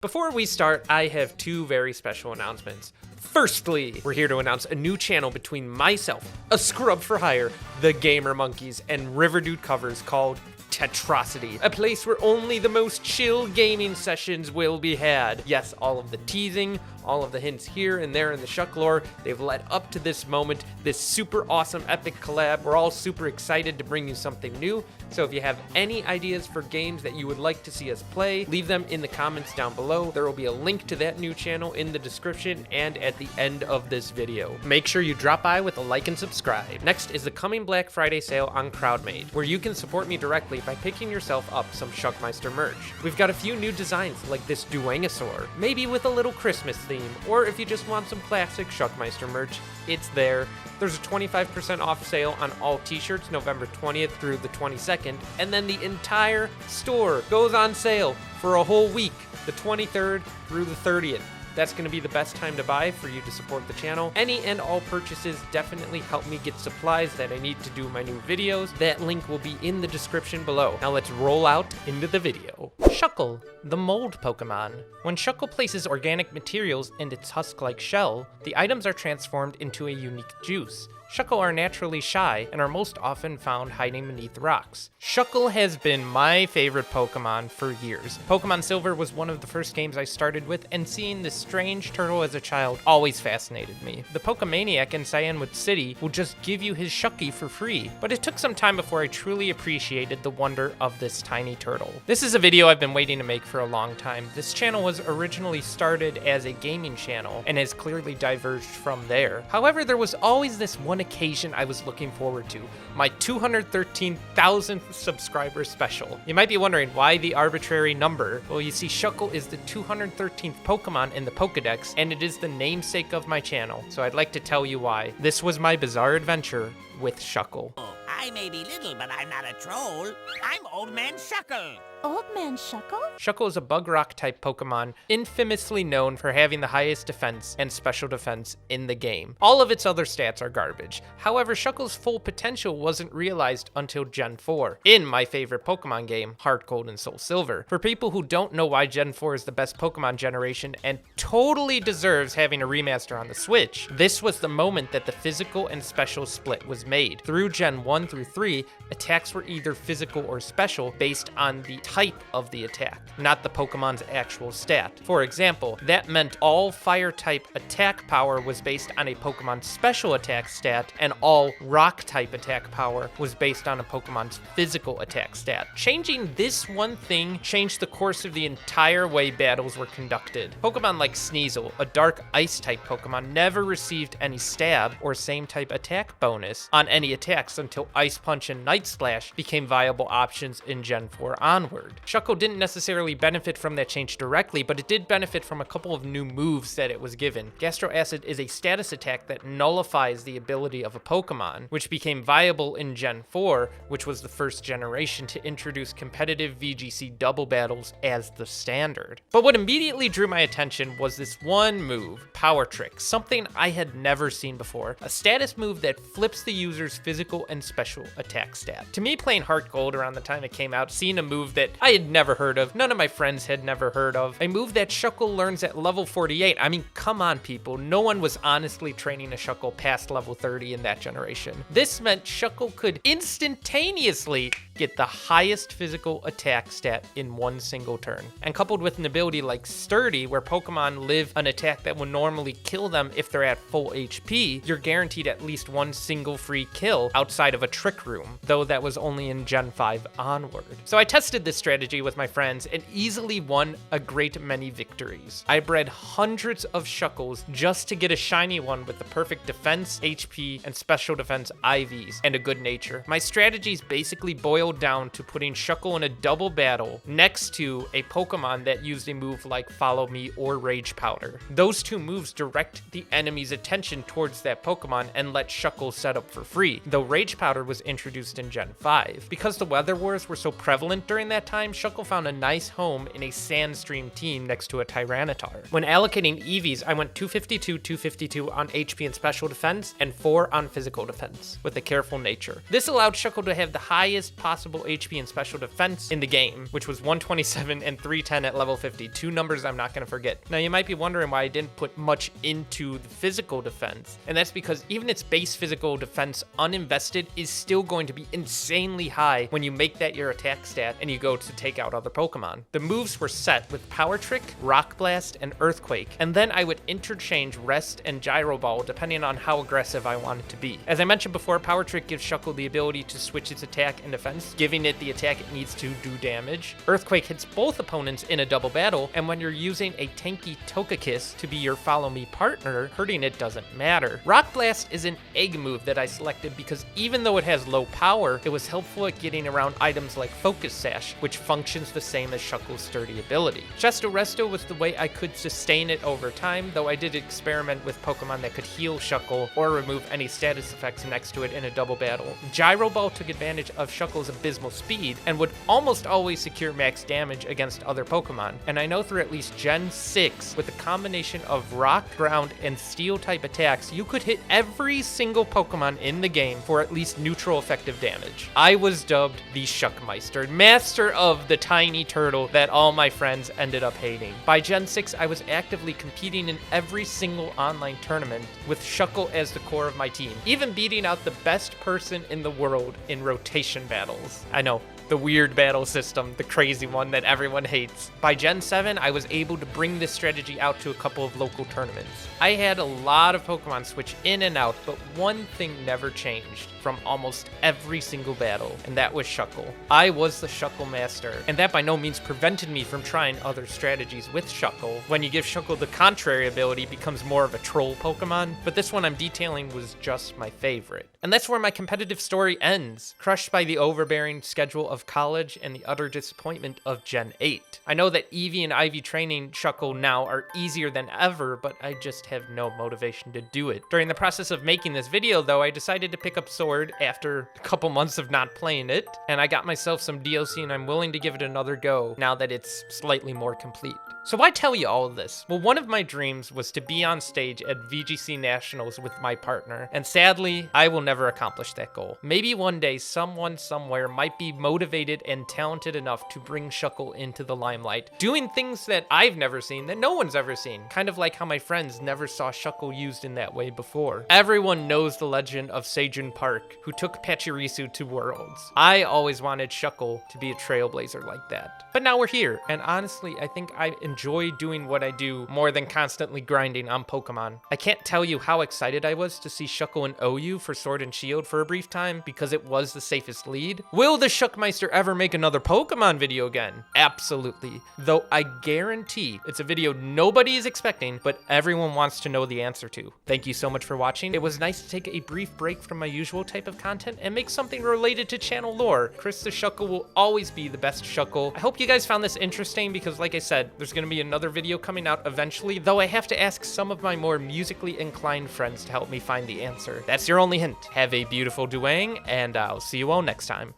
Before we start, I have two very special announcements. Firstly, we're here to announce a new channel between myself, a scrub for hire, the Gamer Monkeys, and Riverdude Covers called Tetrocity, a place where only the most chill gaming sessions will be had. Yes, all of the teasing, all of the hints here and there in the Shuck lore, they've led up to this moment, this super awesome epic collab. We're all super excited to bring you something new. So if you have any ideas for games that you would like to see us play, leave them in the comments down below. There will be a link to that new channel in the description and at the end of this video. Make sure you drop by with a like and subscribe. Next is the coming Black Friday sale on Crowdmade, where you can support me directly by picking yourself up some Shuckmeister merch. We've got a few new designs like this Duangosaur, maybe with a little Christmas theme, or if you just want some classic Shuckmeister merch, it's there. There's a 25% off sale on all t-shirts November 20th through the 22nd, and then the entire store goes on sale for a whole week, the 23rd through the 30th. That's going to be the best time to buy for you to support the channel. Any and all purchases definitely help me get supplies that I need to do my new videos. That link will be in the description below. Now let's roll out into the video. Shuckle, the mold Pokemon. When Shuckle places organic materials in its husk-like shell, the items are transformed into a unique juice. Shuckle are naturally shy and are most often found hiding beneath rocks. Shuckle has been my favorite Pokemon for years. Pokemon Silver was one of the first games I started with, and seeing this strange turtle as a child always fascinated me. The Pokemaniac in Cyanwood City will just give you his Shucky for free, but it took some time before I truly appreciated the wonder of this tiny turtle. This is a video I've been waiting to make for a long time. This channel was originally started as a gaming channel and has clearly diverged from there. However, there was always this one occasion I was looking forward to, my 213,000th subscriber special. You might be wondering why the arbitrary number. Well, you see, Shuckle is the 213th Pokemon in the Pokedex, and it is the namesake of my channel, so I'd like to tell you why. This was my bizarre adventure with Shuckle. I may be little, but I'm not a troll. I'm Old Man Shuckle. Old Man Shuckle? Shuckle is a bug rock type Pokemon, infamously known for having the highest defense and special defense in the game. All of its other stats are garbage. However, Shuckle's full potential wasn't realized until Gen 4, in my favorite Pokemon game, Heart Gold and Soul Silver. For people who don't know why Gen 4 is the best Pokemon generation and totally deserves having a remaster on the Switch, this was the moment that the physical and special split was made. Through Gen 1 through 3, attacks were either physical or special based on the type of the attack, not the Pokemon's actual stat. For example, that meant all fire type attack power was based on a Pokemon's special attack stat, and all rock type attack power was based on a Pokemon's physical attack stat. Changing this one thing changed the course of the entire way battles were conducted. Pokemon like Sneasel, a dark ice type Pokemon, never received any stab or same type attack bonus on any attacks until Ice Punch and Night Slash became viable options in Gen 4 onward. Shuckle didn't necessarily benefit from that change directly, but it did benefit from a couple of new moves that it was given. Gastro Acid is a status attack that nullifies the ability of a Pokemon, which became viable in Gen 4, which was the first generation to introduce competitive VGC double battles as the standard. But what immediately drew my attention was this one move, Power Trick, something I had never seen before, a status move that flips the user's physical and special attack stat. To me, playing Heart Gold around the time it came out, seeing a move that I had never heard of, none of my friends had never heard of, a move that Shuckle learns at level 48. I mean, come on people, no one was honestly training a Shuckle past level 30 in that generation. This meant Shuckle could instantaneously get the highest physical attack stat in one single turn. And coupled with an ability like Sturdy, where Pokemon live an attack that would normally kill them if they're at full HP, you're guaranteed at least one single free kill outside of a Trick Room, though that was only in Gen 5 onward. So I tested this strategy with my friends and easily won a great many victories. I bred hundreds of Shuckles just to get a shiny one with the perfect defense, HP, and special defense IVs, and a good nature. My strategies basically boiled down to putting Shuckle in a double battle next to a Pokemon that used a move like Follow Me or Rage Powder. Those two moves direct the enemy's attention towards that Pokemon and let Shuckle set up for free, though Rage Powder was introduced in Gen 5. Because the Weather Wars were so prevalent during that time, Shuckle found a nice home in a Sandstream team next to a Tyranitar. When allocating EVs, I went 252, 252 on HP and special defense, and 4 on physical defense, with a careful nature. This allowed Shuckle to have the highest possible HP and special defense in the game, which was 127 and 310 at level 50, 2 numbers I'm not going to forget. Now you might be wondering why I didn't put much into the physical defense, and that's because even its base physical defense uninvested is still going to be insanely high when you make that your attack stat and you go to take out other Pokemon. The moves were set with Power Trick, Rock Blast, and Earthquake, and then I would interchange Rest and Gyro Ball depending on how aggressive I wanted to be. As I mentioned before, Power Trick gives Shuckle the ability to switch its attack and defense, giving it the attack it needs to do damage. Earthquake hits both opponents in a double battle, and when you're using a tanky Togekiss to be your follow me partner, hurting it doesn't matter. Rock Blast is an egg move that I selected because even though it has low power, it was helpful at getting around items like Focus Sash, which functions the same as Shuckle's sturdy ability. Chesto Resto was the way I could sustain it over time, though I did experiment with Pokemon that could heal Shuckle or remove any status effects next to it in a double battle. Gyro Ball took advantage of Shuckle's abysmal speed and would almost always secure max damage against other Pokemon, and I know through at least Gen 6, with a combination of Rock, Ground, and Steel type attacks, you could hit every single Pokemon in the game for at least neutral effective damage. I was dubbed the Shuckmeister, master of the tiny turtle that all my friends ended up hating. By Gen 6, I was actively competing in every single online tournament with Shuckle as the core of my team, even beating out the best person in the world in rotation battles. I know, the weird battle system, the crazy one that everyone hates. By Gen 7, I was able to bring this strategy out to a couple of local tournaments. I had a lot of Pokemon switch in and out, but one thing never changed from almost every single battle, and that was Shuckle. I was the Shuckmeister, and that by no means prevented me from trying other strategies with Shuckle. When you give Shuckle the contrary ability, it becomes more of a troll Pokemon, but this one I'm detailing was just my favorite. And that's where my competitive story ends, crushed by the overbearing schedule of college and the utter disappointment of Gen 8. I know that Eevee and Ivy training Shuckle now are easier than ever, but I just have no motivation to do it. During the process of making this video though, I decided to pick up Sword after a couple months of not playing it, and I got myself some DLC and I'm willing to give it another go now that it's slightly more complete. So why tell you all of this? Well, one of my dreams was to be on stage at VGC Nationals with my partner, and sadly, I will never accomplish that goal. Maybe one day someone somewhere might be motivated and talented enough to bring Shuckle into the limelight, doing things that I've never seen, that no one's ever seen, kind of like how my friends never saw Shuckle used in that way before. Everyone knows the legend of Seijun Park, who took Pachirisu to Worlds. I always wanted Shuckle to be a trailblazer like that. But now we're here, and honestly, I think I enjoy doing what I do more than constantly grinding on Pokemon. I can't tell you how excited I was to see Shuckle and OU for Sword and Shield for a brief time, because it was the safest lead. Will the Shuckmeister ever make another Pokemon video again? Absolutely. Though I guarantee it's a video nobody is expecting, but everyone wants to know the answer to. Thank you so much for watching. It was nice to take a brief break from my usual type of content and make something related to channel lore. Chris the Shuckle will always be the best Shuckle. I hope you guys found this interesting because, like I said, there's going to be another video coming out eventually, though I have to ask some of my more musically inclined friends to help me find the answer. That's your only hint. Have a beautiful Duang, and I'll see you all next time.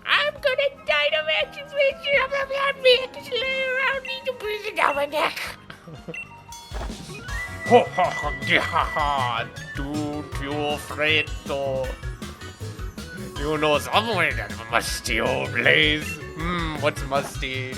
I'm gonna Dynamax and switch you up on me to lay around me to push it down my neck. Ho ho ho ha! Don't you afraid though? You know somewhere that musty old place. What's musty?